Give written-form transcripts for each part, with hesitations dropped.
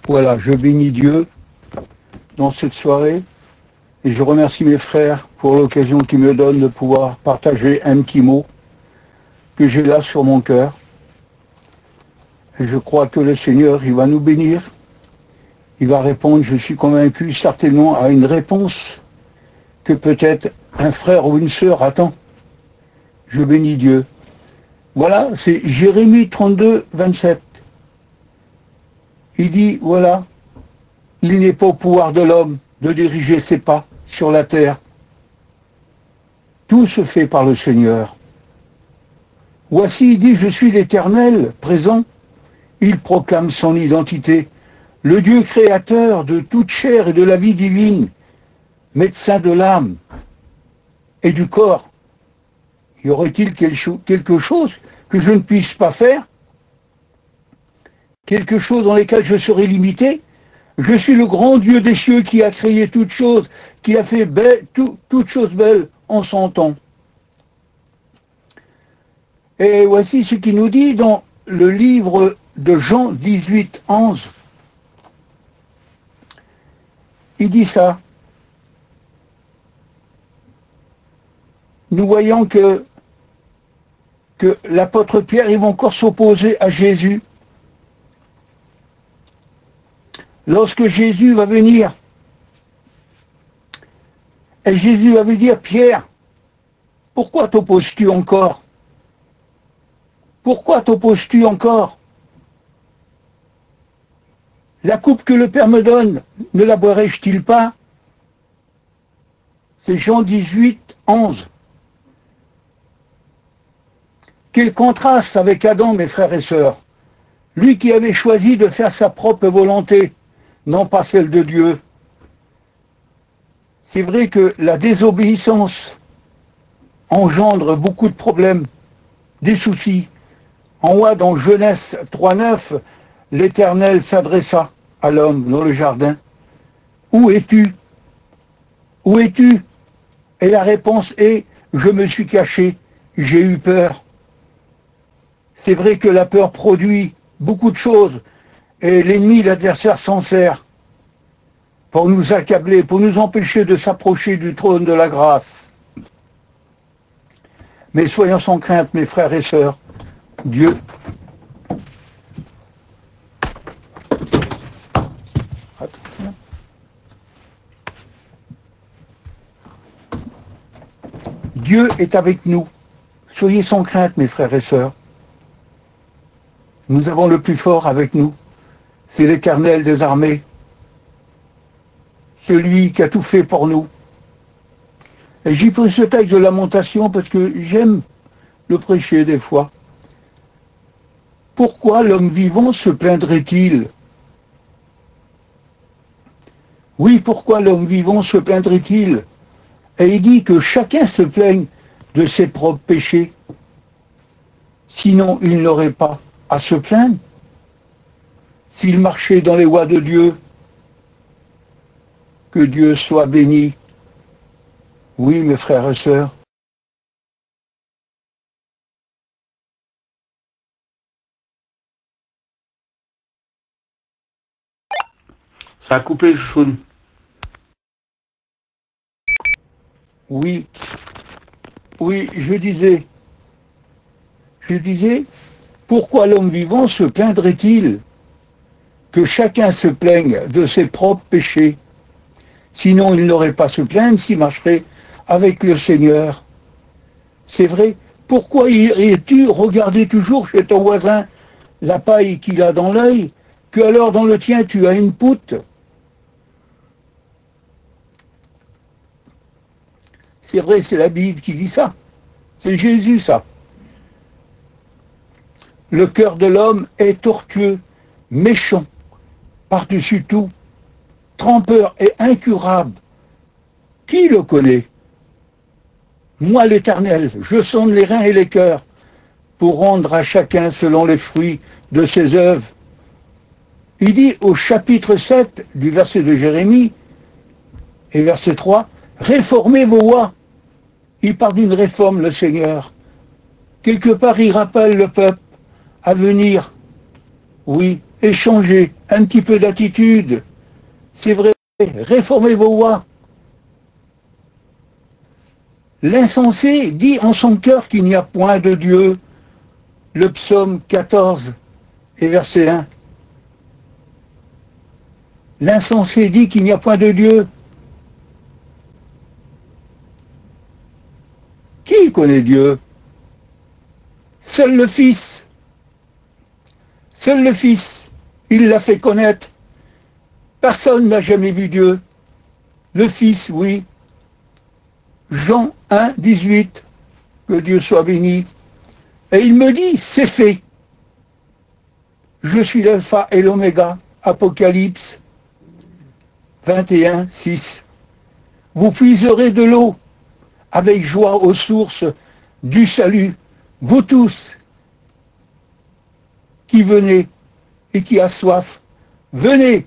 Voilà, je bénis Dieu dans cette soirée et je remercie mes frères pour l'occasion qu'ils me donnent de pouvoir partager un petit mot que j'ai là sur mon cœur. Et je crois que le Seigneur, il va nous bénir. Il va répondre, je suis convaincu, certainement à une réponse que peut-être un frère ou une sœur attend. Je bénis Dieu. Voilà, c'est Jérémie 32, 27. Il dit, voilà, il n'est pas au pouvoir de l'homme de diriger ses pas sur la terre. Tout se fait par le Seigneur. Voici, il dit, je suis l'Éternel, présent. Il proclame son identité. Le Dieu créateur de toute chair et de la vie divine, médecin de l'âme et du corps. Y aurait-il quelque chose que je ne puisse pas faire? Quelque chose dans lequel je serai limité? Je suis le grand Dieu des cieux qui a créé toutes choses, qui a fait toutes choses belles en son temps. Et voici ce qu'il nous dit dans le livre de Jean 18, 11. Il dit ça. Nous voyons que l'apôtre Pierre, il va encore s'opposer à Jésus. Lorsque Jésus va venir, et Jésus va lui dire, Pierre, pourquoi t'opposes-tu encore? Pourquoi t'opposes-tu encore? La coupe que le Père me donne, ne la boirai-je-t-il pas? C'est Jean 18, 11. Quel contraste avec Adam, mes frères et sœurs. Lui qui avait choisi de faire sa propre volonté, non pas celle de Dieu. C'est vrai que la désobéissance engendre beaucoup de problèmes, des soucis. En haut, dans Genèse 3.9, l'Éternel s'adressa à l'homme dans le jardin. Où es-tu? Où es-tu? Et la réponse est, je me suis caché, j'ai eu peur. C'est vrai que la peur produit beaucoup de choses, et l'ennemi, l'adversaire s'en sert pour nous accabler, pour nous empêcher de s'approcher du trône de la grâce. Mais soyons sans crainte, mes frères et sœurs, Dieu est avec nous. Soyez sans crainte, mes frères et sœurs. Nous avons le plus fort avec nous. C'est l'Éternel des armées. Celui qui a tout fait pour nous. Et j'ai pris ce texte de Lamentation parce que j'aime le prêcher des fois. Pourquoi l'homme vivant se plaindrait-il? Oui, pourquoi l'homme vivant se plaindrait-il? Et il dit que chacun se plaigne de ses propres péchés. Sinon, il n'aurait pas à se plaindre. S'il marchait dans les voies de Dieu, que Dieu soit béni. Oui, mes frères et sœurs. Ça a coupé le son. Oui, je disais, pourquoi l'homme vivant se plaindrait-il? Que chacun se plaigne de ses propres péchés. Sinon, il n'aurait pas à se plaindre s'il marcherait avec le Seigneur. C'est vrai. Pourquoi irais-tu regarder toujours chez ton voisin la paille qu'il a dans l'œil, que alors dans le tien tu as une poutre? C'est vrai, c'est la Bible qui dit ça. C'est Jésus, ça. Le cœur de l'homme est tortueux, méchant, par-dessus tout, trompeur et incurable. Qui le connaît? Moi, l'Éternel, je sonde les reins et les cœurs pour rendre à chacun selon les fruits de ses œuvres. Il dit au chapitre 7 du verset de Jérémie et verset 3, réformez vos voies. Il parle d'une réforme, le Seigneur. Quelque part, il rappelle le peuple à venir, oui, et changez un petit peu d'attitude. C'est vrai, réformez vos voies. L'insensé dit en son cœur qu'il n'y a point de Dieu. Le psaume 14 et verset 1. L'insensé dit qu'il n'y a point de Dieu. Qui connaît Dieu? Seul le Fils. Seul le Fils. Il l'a fait connaître. Personne n'a jamais vu Dieu. Le Fils, oui. Jean 1, 18. Que Dieu soit béni. Et il me dit, c'est fait. Je suis l'alpha et l'oméga. Apocalypse 21, 6. Vous puiserez de l'eau avec joie aux sources du salut. Vous tous qui venez et qui a soif, venez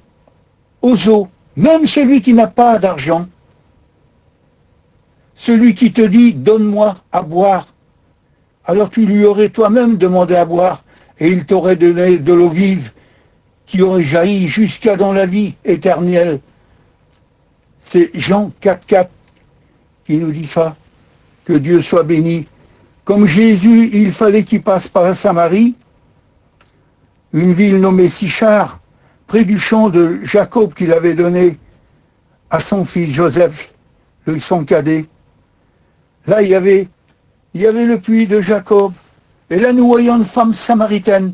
aux eaux, même celui qui n'a pas d'argent, celui qui te dit, donne-moi à boire, alors tu lui aurais toi-même demandé à boire, et il t'aurait donné de l'eau vive, qui aurait jailli jusqu'à dans la vie éternelle. C'est Jean 4,4 qui nous dit ça, que Dieu soit béni. Comme Jésus, il fallait qu'il passe par la Samarie, une ville nommée Sichar, près du champ de Jacob qu'il avait donné à son fils Joseph, son cadet. Là, il y avait le puits de Jacob. Et là, nous voyons une femme samaritaine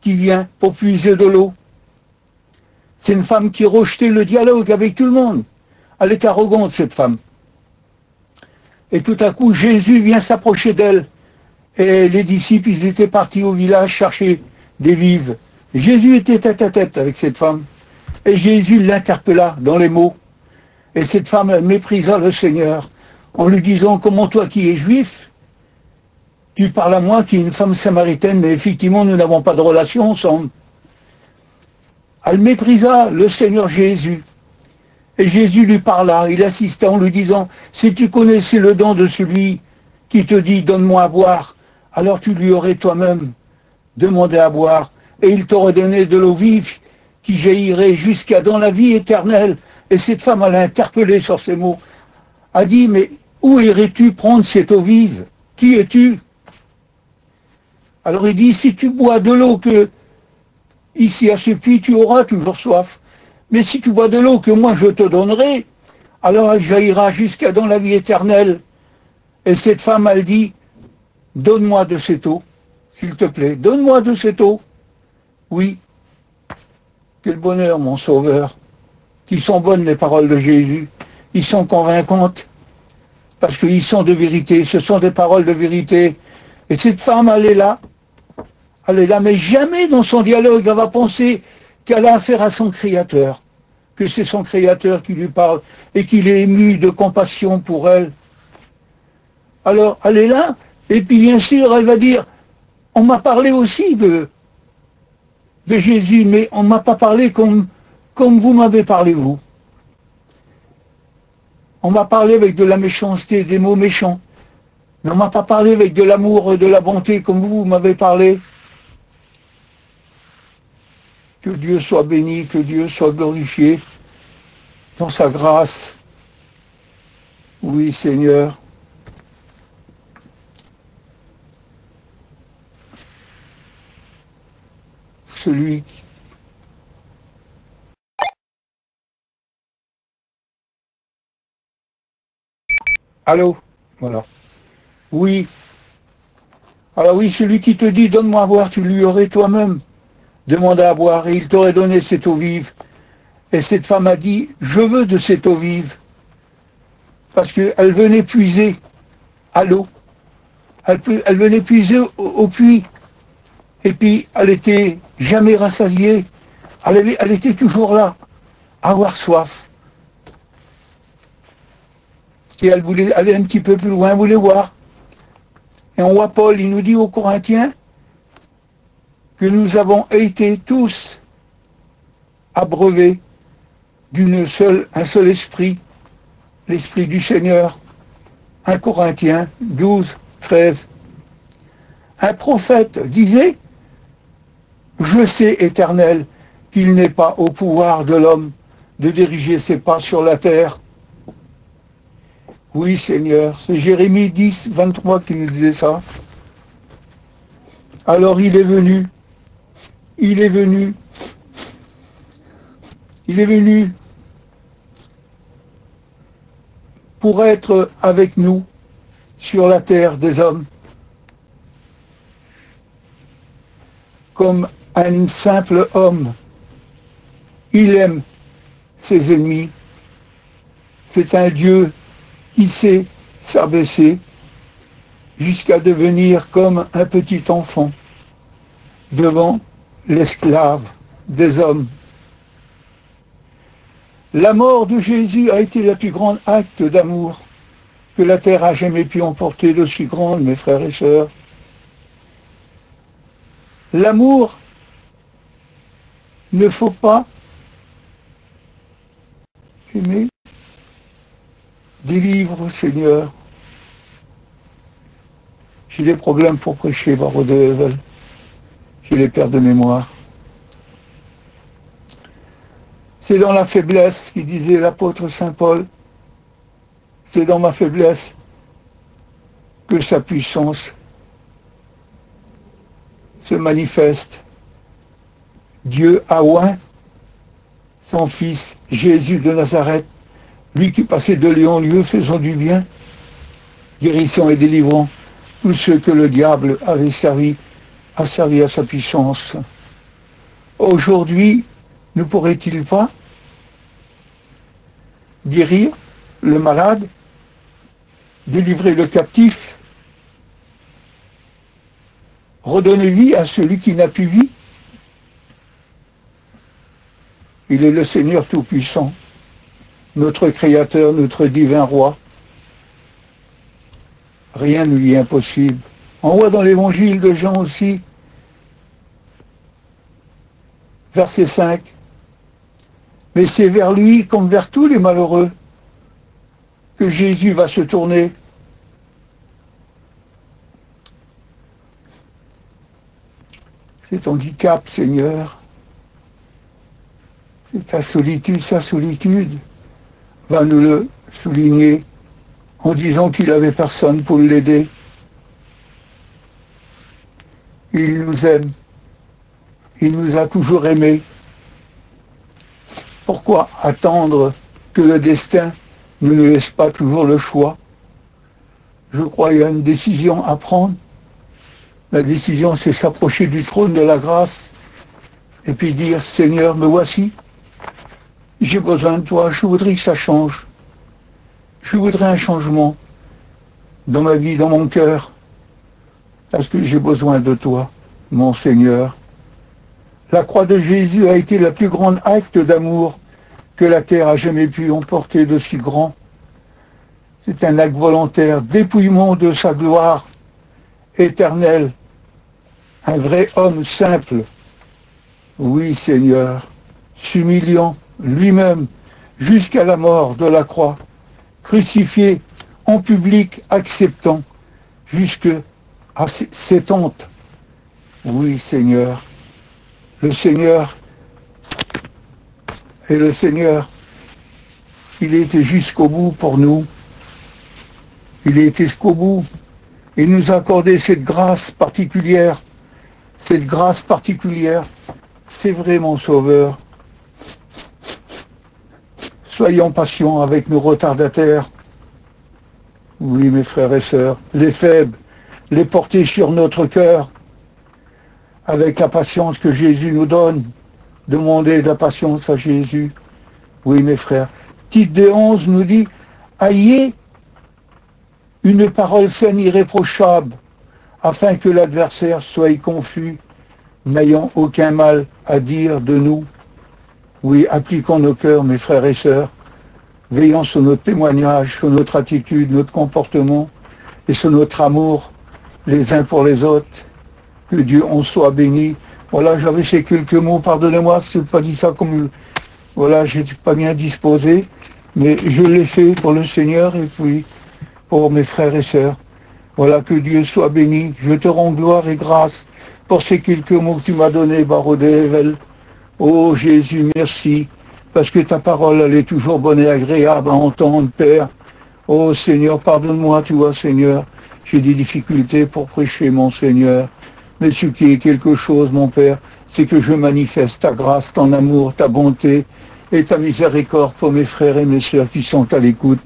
qui vient pour puiser de l'eau. C'est une femme qui rejetait le dialogue avec tout le monde. Elle est arrogante, cette femme. Et tout à coup, Jésus vient s'approcher d'elle. Et les disciples, ils étaient partis au village chercher des vives. Jésus était tête à tête avec cette femme. Et Jésus l'interpella dans les mots. Et cette femme, elle méprisa le Seigneur en lui disant, comment toi qui es juif, tu parles à moi qui est une femme samaritaine, mais effectivement, nous n'avons pas de relation ensemble. Elle méprisa le Seigneur Jésus. Et Jésus lui parla, il assista en lui disant, si tu connaissais le don de celui qui te dit, donne-moi à boire, alors tu lui aurais toi-même demandé à boire, et il t'aurait donné de l'eau vive qui jaillirait jusqu'à dans la vie éternelle. Et cette femme, elle a interpellé sur ces mots, a dit, mais où irais-tu prendre cette eau vive? Qui es-tu? Alors il dit, si tu bois de l'eau que ici à ce puits, tu auras toujours soif. Mais si tu bois de l'eau que moi je te donnerai, alors elle jaillira jusqu'à dans la vie éternelle. Et cette femme, elle dit, donne-moi de cette eau, s'il te plaît, donne-moi de cette eau. Oui, quel bonheur, mon sauveur, qui sont bonnes les paroles de Jésus, ils sont convaincantes, parce qu'ils sont de vérité, ce sont des paroles de vérité. Et cette femme, elle est là, mais jamais dans son dialogue, elle va penser qu'elle a affaire à son Créateur, que c'est son Créateur qui lui parle, et qu'il est ému de compassion pour elle. Alors, elle est là, et puis bien sûr, elle va dire, on m'a parlé aussi de Jésus, mais on ne m'a pas parlé comme vous m'avez parlé, vous. On m'a parlé avec de la méchanceté, des mots méchants. Mais on ne m'a pas parlé avec de l'amour et de la bonté comme vous m'avez parlé. Que Dieu soit béni, que Dieu soit glorifié dans sa grâce. Oui, Seigneur. Celui Allô? Voilà. Oui. Alors oui, celui qui te dit, donne-moi à boire, tu lui aurais toi-même demandé à boire, et il t'aurait donné cette eau vive. Et cette femme a dit, je veux de cette eau vive. Parce qu'elle venait puiser à l'eau. Elle venait puiser au puits. Et puis, elle était jamais rassasiée. Elle était toujours là, à avoir soif. Et elle voulait aller un petit peu plus loin, elle voulait voir. Et on voit Paul, il nous dit aux Corinthiens que nous avons été tous abreuvés d'un seul esprit, l'esprit du Seigneur. 1 Corinthiens 12, 13. Un prophète disait Je sais, Éternel, qu'il n'est pas au pouvoir de l'homme de diriger ses pas sur la terre. Oui, Seigneur, c'est Jérémie 10, 23 qui nous disait ça. Alors il est venu pour être avec nous sur la terre des hommes, comme un simple homme. Il aime ses ennemis. C'est un Dieu qui sait s'abaisser jusqu'à devenir comme un petit enfant devant l'esclave des hommes. La mort de Jésus a été le plus grand acte d'amour que la terre a jamais pu emporter d'aussi grande, mes frères et sœurs. L'amour ne faut pas aimer. Délivre, Seigneur. J'ai des problèmes pour prêcher, Barodevel. J'ai les pertes de mémoire. C'est dans la faiblesse, qui disait l'apôtre Saint Paul, c'est dans ma faiblesse que sa puissance se manifeste. Dieu a oint son Fils Jésus de Nazareth, lui qui passait de lieu en lieu, faisant du bien, guérissant et délivrant tous ceux que le diable avait servi à sa puissance. Aujourd'hui, ne pourrait-il pas guérir le malade, délivrer le captif, redonner vie à celui qui n'a plus vie? Il est le Seigneur Tout-Puissant, notre Créateur, notre divin Roi. Rien ne lui est impossible. On voit dans l'évangile de Jean aussi, verset 5, mais c'est vers lui, comme vers tous les malheureux, que Jésus va se tourner. Cet handicap, Seigneur, c'est ta solitude, sa solitude, va nous le souligner en disant qu'il n'avait personne pour l'aider. Il nous aime. Il nous a toujours aimés. Pourquoi attendre que le destin ne nous laisse pas toujours le choix? Je crois qu'il y a une décision à prendre. La décision, c'est s'approcher du trône de la grâce et puis dire, Seigneur, me voici. J'ai besoin de toi, je voudrais que ça change. Je voudrais un changement dans ma vie, dans mon cœur, parce que j'ai besoin de toi, mon Seigneur. La croix de Jésus a été le plus grand acte d'amour que la terre a jamais pu emporter d'aussi grand. C'est un acte volontaire, dépouillement de sa gloire éternelle. Un vrai homme simple, oui Seigneur, s'humiliant lui-même jusqu'à la mort de la croix, crucifié en public, acceptant jusque à cette honte. Oui Seigneur, le Seigneur est le Seigneur. Il était jusqu'au bout pour nous. Il était jusqu'au bout. Il nous a accordé cette grâce particulière. Cette grâce particulière, c'est vrai mon Sauveur. Soyons patients avec nos retardataires. Oui, mes frères et sœurs, les faibles, les porter sur notre cœur, avec la patience que Jésus nous donne. Demandez de la patience à Jésus. Oui, mes frères. Tite 2:11 nous dit, ayez une parole saine irréprochable, afin que l'adversaire soit confus, n'ayant aucun mal à dire de nous. Oui, appliquons nos cœurs, mes frères et sœurs, veillons sur notre témoignage, sur notre attitude, notre comportement, et sur notre amour, les uns pour les autres. Que Dieu en soit béni. Voilà, j'avais ces quelques mots, pardonnez-moi, je n'ai pas dit ça comme... Voilà, je n'étais pas bien disposé, mais je l'ai fait pour le Seigneur et puis pour mes frères et sœurs. Voilà, que Dieu soit béni. Je te rends gloire et grâce pour ces quelques mots que tu m'as donnés, Barodével. Oh Jésus, merci, parce que ta parole, elle est toujours bonne et agréable à entendre, Père. Oh Seigneur, pardonne-moi, tu vois, Seigneur, j'ai des difficultés pour prêcher, mon Seigneur. Mais ce qui est quelque chose, mon Père, c'est que je manifeste ta grâce, ton amour, ta bonté et ta miséricorde pour mes frères et mes sœurs qui sont à l'écoute.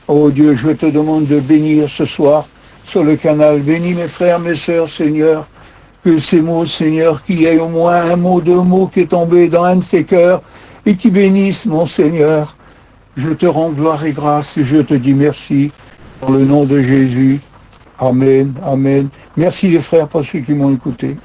Oh Dieu, je te demande de bénir ce soir sur le canal. Bénis mes frères, mes sœurs, Seigneur. Que ces mots, Seigneur, qu'il y ait au moins un mot, deux mots qui est tombé dans un de ces cœurs et qui bénissent, mon Seigneur. Je te rends gloire et grâce et je te dis merci dans le nom de Jésus. Amen, amen. Merci les frères pour ceux qui m'ont écouté.